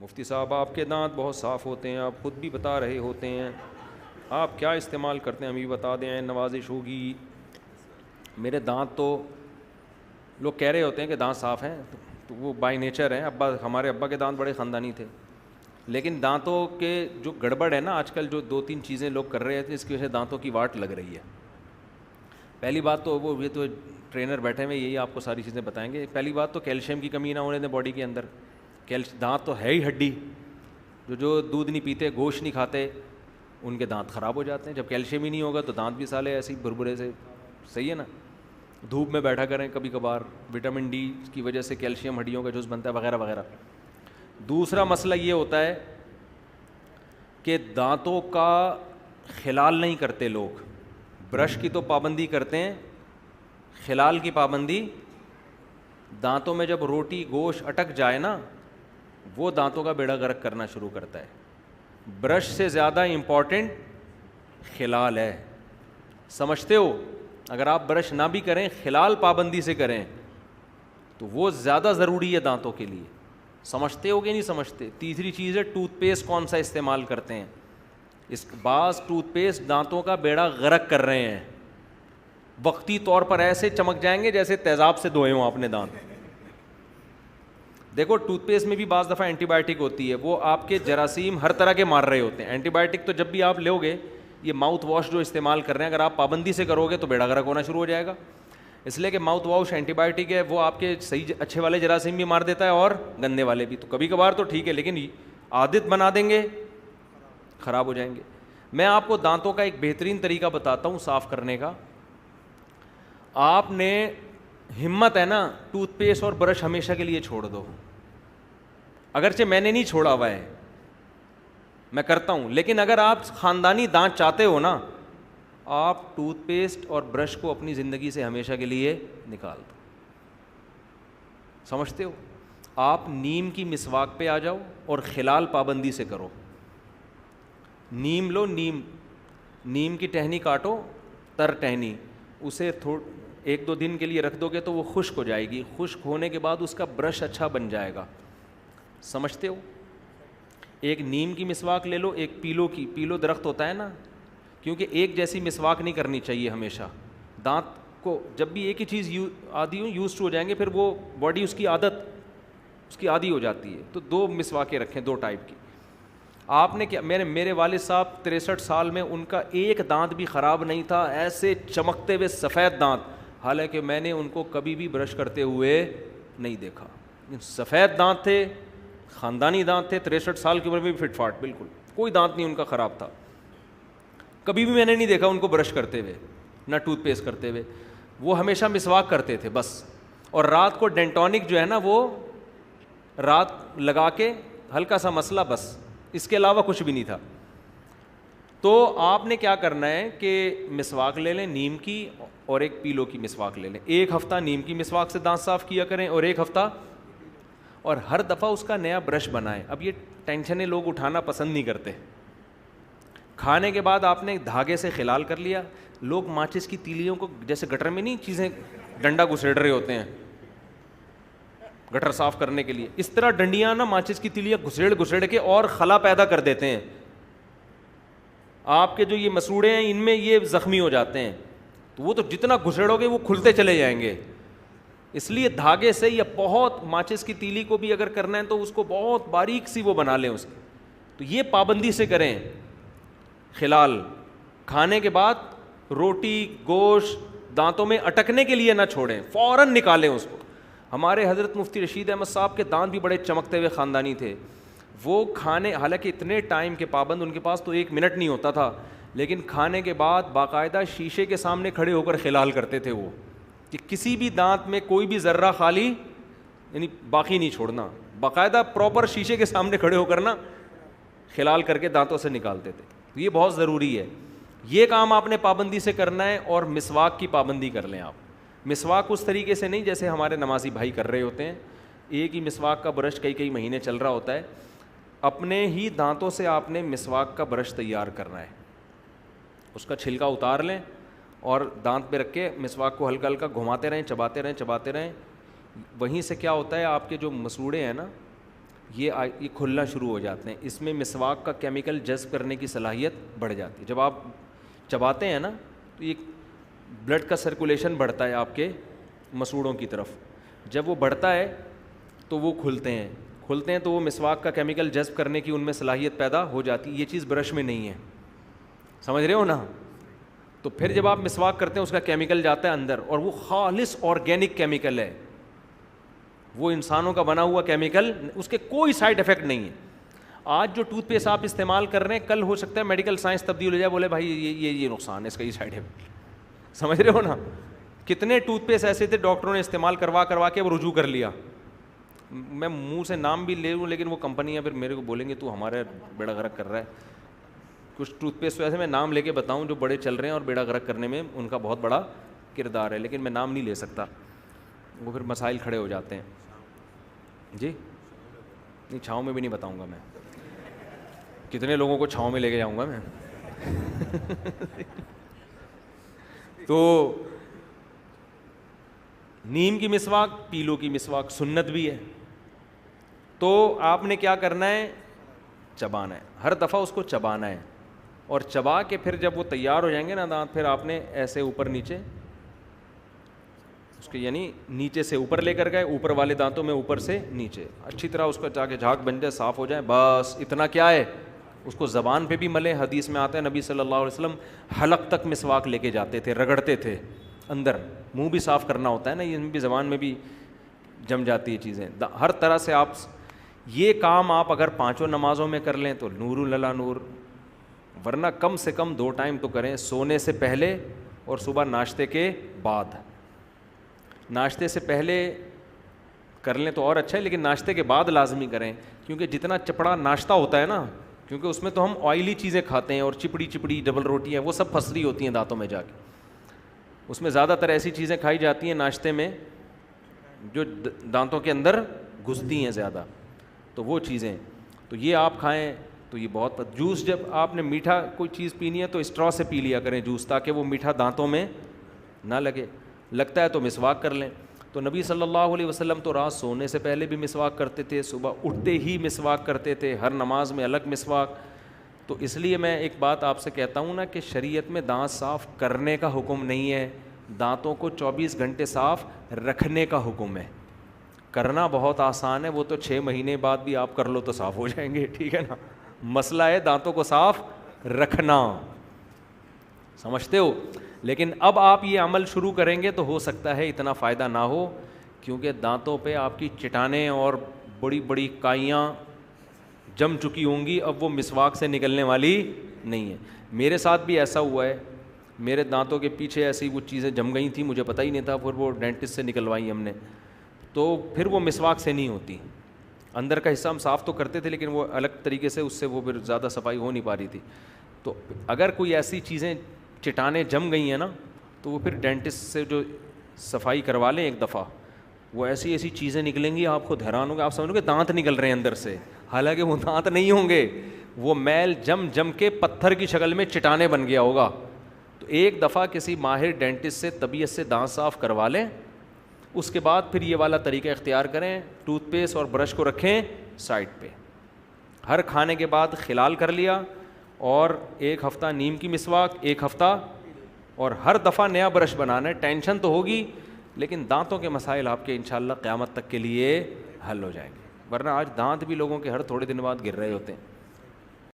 مفتی صاحب آپ کے دانت بہت صاف ہوتے ہیں، آپ خود بھی بتا رہے ہوتے ہیں، آپ کیا استعمال کرتے ہیں ہمیں بھی بتا دیں، نوازش ہوگی۔ میرے دانت تو لوگ کہہ رہے ہوتے ہیں کہ دانت صاف ہیں، تو وہ بائی نیچر ہیں، ہمارے ابا کے دانت بڑے خاندانی تھے، لیکن دانتوں کے جو گڑبڑ ہے نا آج کل، جو دو تین چیزیں لوگ کر رہے تھے، اس کی وجہ سے دانتوں کی واٹ لگ رہی ہے۔ پہلی بات تو وہ یہ تو ٹرینر بیٹھے ہوئے یہی آپ کو ساری چیزیں بتائیں گے۔ پہلی بات تو کیلشیم کی کمی نہ ہونے دیں باڈی کے اندر۔ دانت تو ہے ہی ہڈی، جو دودھ نہیں پیتے، گوشت نہیں کھاتے، ان کے دانت خراب ہو جاتے ہیں۔ جب کیلشیم ہی نہیں ہوگا تو دانت بھی سالے ایسے ہی بھربھرے سے، صحیح ہے نا۔ دھوپ میں بیٹھا کریں کبھی کبھار، وٹامن ڈی کی وجہ سے کیلشیم ہڈیوں کا جز بنتا ہے وغیرہ وغیرہ۔ دوسرا مسئلہ یہ ہوتا ہے کہ دانتوں کا خلال نہیں کرتے لوگ۔ برش کی تو پابندی کرتے ہیں، خلال کی پابندی۔ دانتوں میں جب روٹی گوشت اٹک جائے نا، وہ دانتوں کا بیڑا غرق کرنا شروع کرتا ہے۔ برش سے زیادہ امپورٹنٹ خلال ہے، سمجھتے ہو؟ اگر آپ برش نہ بھی کریں، خلال پابندی سے کریں تو وہ زیادہ ضروری ہے دانتوں کے لیے۔ سمجھتے ہو کہ نہیں سمجھتے؟ تیسری چیز ہے ٹوتھ پیسٹ کون سا استعمال کرتے ہیں۔ بعض ٹوتھ پیسٹ دانتوں کا بیڑا غرق کر رہے ہیں، وقتی طور پر ایسے چمک جائیں گے جیسے تیزاب سے دھوئے ہوں آپ نے دانت۔ دیکھو ٹوتھ پیسٹ میں بھی بعض دفعہ اینٹی بائیوٹک ہوتی ہے، وہ آپ کے جراثیم ہر طرح کے مار رہے ہوتے ہیں۔ اینٹی بائیوٹک تو جب بھی آپ لو گے، یہ ماؤتھ واش جو استعمال کر رہے ہیں، اگر آپ پابندی سے کرو گے تو بیڑا غرق ہونا شروع ہو جائے گا، اس لیے کہ ماؤتھ واش اینٹی بائیوٹک ہے، وہ آپ کے صحیح اچھے والے جراثیم بھی مار دیتا ہے اور گندے والے بھی۔ تو کبھی کبھار تو ٹھیک ہے، لیکن عادت بنا دیں گے خراب ہو جائیں گے۔ میں آپ کو دانتوں کا ایک بہترین طریقہ بتاتا ہوں صاف کرنے کا۔ آپ نے ہمت ہے نا، ٹوتھ پیسٹ اور برش ہمیشہ کے لیے چھوڑ دو۔ اگرچہ میں نے نہیں چھوڑا ہوا ہے، میں کرتا ہوں، لیکن اگر آپ خاندانی دانت چاہتے ہو نا، آپ ٹوتھ پیسٹ اور برش کو اپنی زندگی سے ہمیشہ کے لیے نکال دو۔ سمجھتے ہو؟ آپ نیم کی مسواک پہ آ جاؤ اور خلال پابندی سے کرو۔ نیم لو، نیم کی ٹہنی کاٹو، تر ٹہنی، اسے ایک دو دن کے لیے رکھ دو گے تو وہ خشک ہو جائے گی، خشک ہونے کے بعد اس کا برش اچھا بن جائے گا۔ سمجھتے ہو؟ ایک نیم کی مسواک لے لو، ایک پیلو درخت ہوتا ہے نا، کیونکہ ایک جیسی مسواک نہیں کرنی چاہیے ہمیشہ۔ دانت کو جب بھی ایک ہی چیز یوز ہو جائیں گے، پھر وہ باڈی اس کی عادی ہو جاتی ہے۔ تو دو مسواکیں رکھیں، دو ٹائپ کی۔ آپ نے کیا، میرے والد صاحب 63 سال میں ان کا ایک دانت بھی خراب نہیں تھا، ایسے چمکتے ہوئے سفید دانت، حالانکہ میں نے ان کو کبھی بھی برش کرتے ہوئے نہیں دیکھا۔ سفید دانت تھے، خاندانی دانت تھے، 63 سال کی عمر میں بھی فٹ فاٹ، بالکل کوئی دانت نہیں ان کا خراب تھا۔ کبھی بھی میں نے نہیں دیکھا ان کو برش کرتے ہوئے، نہ ٹوتھ پیسٹ کرتے ہوئے۔ وہ ہمیشہ مسواک کرتے تھے بس، اور رات کو ڈینٹونک جو ہے نا، وہ رات لگا کے ہلکا سا مسئلہ، بس اس کے علاوہ کچھ بھی نہیں تھا۔ تو آپ نے کیا کرنا ہے کہ مسواک لے لیں نیم کی، اور ایک پیلو کی مسواک لے لیں۔ ایک ہفتہ نیم کی مسواک سے دانت صاف کیا کریں، اور ایک ہفتہ، اور ہر دفعہ اس کا نیا برش بنائیں۔ اب یہ ٹینشنیں لوگ اٹھانا پسند نہیں کرتے۔ کھانے کے بعد آپ نے دھاگے سے خلال کر لیا۔ لوگ ماچس کی تیلیوں کو جیسے گٹر میں نہیں چیزیں ڈنڈا گھسیڑ رہے ہوتے ہیں گٹر صاف کرنے کے لیے، اس طرح ڈنڈیاں نا ماچس کی تیلیاں گھسیڑ کے اور خلا پیدا کر دیتے ہیں۔ آپ کے جو یہ مسوڑے ہیں، ان میں یہ زخمی ہو جاتے ہیں، تو وہ تو جتنا گھسیڑو گے وہ کھلتے چلے جائیں گے۔ اس لیے دھاگے سے، یا بہت ماچس کی تیلی کو بھی اگر کرنا ہے تو اس کو بہت باریک سی وہ بنا لیں اس کی۔ تو یہ پابندی سے کریں۔ خلال کھانے کے بعد روٹی گوشت دانتوں میں اٹکنے کے لیے نہ چھوڑیں، فوراً نکالیں اس کو۔ ہمارے حضرت مفتی رشید احمد صاحب کے دانت بھی بڑے چمکتے ہوئے خاندانی تھے۔ وہ کھانے، حالانکہ اتنے ٹائم کے پابند، ان کے پاس تو 1 منٹ نہیں ہوتا تھا، لیکن کھانے کے بعد باقاعدہ شیشے کے سامنے کھڑے ہو کر خلال کرتے تھے وہ، کہ کسی بھی دانت میں کوئی بھی ذرہ خالی یعنی باقی نہیں چھوڑنا، باقاعدہ پراپر شیشے کے سامنے کھڑے ہو کر نا خلال کر کے دانتوں سے نکالتے تھے۔ تو یہ بہت ضروری ہے، یہ کام آپ نے پابندی سے کرنا ہے۔ اور مسواک کی پابندی کر لیں آپ۔ مسواک اس طریقے سے نہیں جیسے ہمارے نمازی بھائی کر رہے ہوتے ہیں، ایک ہی مسواک کا برش کئی مہینے چل رہا ہوتا ہے۔ اپنے ہی دانتوں سے آپ نے مسواک کا برش تیار کرنا ہے، اس کا چھلکا اتار لیں اور دانت پہ رکھ کے مسواک کو ہلکا ہلکا گھماتے رہیں، چباتے رہیں۔ وہیں سے کیا ہوتا ہے، آپ کے جو مسوڑے ہیں نا، یہ کھلنا شروع ہو جاتے ہیں. اس میں مسواک کا کیمیکل جذب کرنے کی صلاحیت بڑھ جاتی ہے. جب آپ چباتے ہیں نا تو یہ بلڈ کا سرکولیشن بڑھتا ہے آپ کے مسوڑوں کی طرف. جب وہ بڑھتا ہے تو وہ کھلتے ہیں تو وہ مسواک کا کیمیکل جذب کرنے کی ان میں صلاحیت پیدا ہو جاتی ہے. یہ چیز برش میں نہیں ہے, سمجھ رہے ہو نا. تو پھر جب آپ مسواک کرتے ہیں اس کا کیمیکل جاتا ہے اندر, اور وہ خالص آرگینک کیمیکل ہے, وہ انسانوں کا بنا ہوا کیمیکل, اس کے کوئی سائڈ افیکٹ نہیں ہے. آج جو ٹوتھ پیسٹ آپ استعمال کر رہے ہیں, کل ہو سکتا ہے میڈیکل سائنس تبدیل ہو جائے, بولے بھائی یہ نقصان ہے اس کا, یہ سائڈ افیکٹ. سمجھ رہے ہو نا. کتنے ٹوتھ پیسٹ ایسے تھے ڈاکٹروں نے استعمال کروا کے وہ رجوع کر لیا. میں منہ سے نام بھی لے لوں لیکن وہ کمپنیاں پھر میرے کو بولیں گے تو ہمارے بیڑا غرق کر رہا ہے. کچھ ٹوتھ پیسٹ ایسے میں نام لے کے بتاؤں جو بڑے چل رہے ہیں اور بیڑا غرق کرنے میں ان کا بہت بڑا کردار ہے, لیکن میں نام نہیں لے سکتا, وہ پھر مسائل کھڑے ہو جاتے ہیں. جی نہیں, چھاؤں میں بھی نہیں بتاؤں گا میں, کتنے لوگوں کو چھاؤں میں لے کے جاؤں گا میں. تو نیم کی مسواک, پیلو کی مسواک سنت بھی ہے. تو آپ نے کیا کرنا ہے, چبانا ہے, ہر دفعہ اس کو چبانا ہے, اور چبا کے پھر جب وہ تیار ہو جائیں گے نا دانت, پھر آپ نے ایسے اوپر نیچے اس کے, یعنی نیچے سے اوپر لے کر گئے, اوپر والے دانتوں میں اوپر سے نیچے اچھی طرح اس کا جا کے جھاگ بن جائے, صاف ہو جائے, بس اتنا کیا ہے. اس کو زبان پہ بھی ملے. حدیث میں آتا ہے نبی صلی اللہ علیہ وسلم حلق تک مسواک لے کے جاتے تھے, رگڑتے تھے اندر. منہ بھی صاف کرنا ہوتا ہے نا, یہ بھی زبان میں بھی جم جاتی ہے چیزیں. ہر طرح سے آپ یہ کام آپ اگر 5 نمازوں میں کر لیں تو نور للا نور, ورنہ کم سے کم 2 ٹائم تو کریں, سونے سے پہلے اور صبح ناشتے کے بعد. ناشتے سے پہلے کر لیں تو اور اچھا ہے, لیکن ناشتے کے بعد لازمی کریں, کیونکہ جتنا چپڑا ناشتہ ہوتا ہے نا, کیونکہ اس میں تو ہم آئلی چیزیں کھاتے ہیں, اور چپڑی ڈبل روٹی ہیں, وہ سب پھنس رہی ہوتی ہیں دانتوں میں جا کے. اس میں زیادہ تر ایسی چیزیں کھائی جاتی ہیں ناشتے میں جو دانتوں کے اندر گھستی ہیں زیادہ, تو وہ چیزیں تو یہ آپ کھائیں تو یہ بہت. جوس جب آپ نے میٹھا کوئی چیز پینی ہے تو اسٹرا سے پی لیا کریں جوس, تاکہ وہ میٹھا دانتوں میں نہ لگے. لگتا ہے تو مسواک کر لیں. تو نبی صلی اللہ علیہ وسلم تو رات سونے سے پہلے بھی مسواک کرتے تھے, صبح اٹھتے ہی مسواک کرتے تھے, ہر نماز میں الگ مسواک. تو اس لیے میں ایک بات آپ سے کہتا ہوں نا کہ شریعت میں دانت صاف کرنے کا حکم نہیں ہے, دانتوں کو 24 گھنٹے صاف رکھنے کا حکم ہے. کرنا بہت آسان ہے, وہ تو 6 مہینے بعد بھی آپ کر لو تو صاف ہو جائیں گے, ٹھیک ہے نا. مسئلہ ہے دانتوں کو صاف رکھنا, سمجھتے ہو. لیکن اب آپ یہ عمل شروع کریں گے تو ہو سکتا ہے اتنا فائدہ نہ ہو, کیونکہ دانتوں پہ آپ کی چٹانیں اور بڑی بڑی کائیاں جم چکی ہوں گی, اب وہ مسواک سے نکلنے والی نہیں ہے. میرے ساتھ بھی ایسا ہوا ہے, میرے دانتوں کے پیچھے ایسی وہ چیزیں جم گئی تھیں, مجھے پتہ ہی نہیں تھا, پھر وہ ڈینٹسٹ سے نکلوائی ہم نے, تو پھر وہ مسواک سے نہیں ہوتی. اندر کا حصہ ہم صاف تو کرتے تھے لیکن وہ الگ طریقے سے, اس سے وہ پھر زیادہ صفائی ہو نہیں پا رہی تھی. تو اگر کوئی ایسی چیزیں چٹانیں جم گئی ہیں نا, تو وہ پھر ڈینٹسٹ سے جو صفائی کروا لیں ایک دفعہ, وہ ایسی ایسی چیزیں نکلیں گی آپ خود حیران ہوں گے, آپ سمجھو گے دانت نکل رہے ہیں اندر سے, حالانکہ وہ دانت نہیں ہوں گے, وہ میل جم کے پتھر کی شکل میں چٹانیں بن گیا ہوگا. تو ایک دفعہ کسی ماہر ڈینٹسٹ سے طبیعت سے دانت صاف کروا لیں, اس کے بعد پھر یہ والا طریقہ اختیار کریں, ٹوتھ پیسٹ اور برش کو رکھیں سائڈ پہ, ہر کھانے کے بعد خلال کر لیا, اور 1 ہفتہ نیم کی مسواک, 1 ہفتہ, اور ہر دفعہ نیا برش بنانا ہے. ٹینشن تو ہوگی لیکن دانتوں کے مسائل آپ کے انشاءاللہ قیامت تک کے لیے حل ہو جائیں گے, ورنہ آج دانت بھی لوگوں کے ہر تھوڑے دن بعد گر رہے ہوتے ہیں.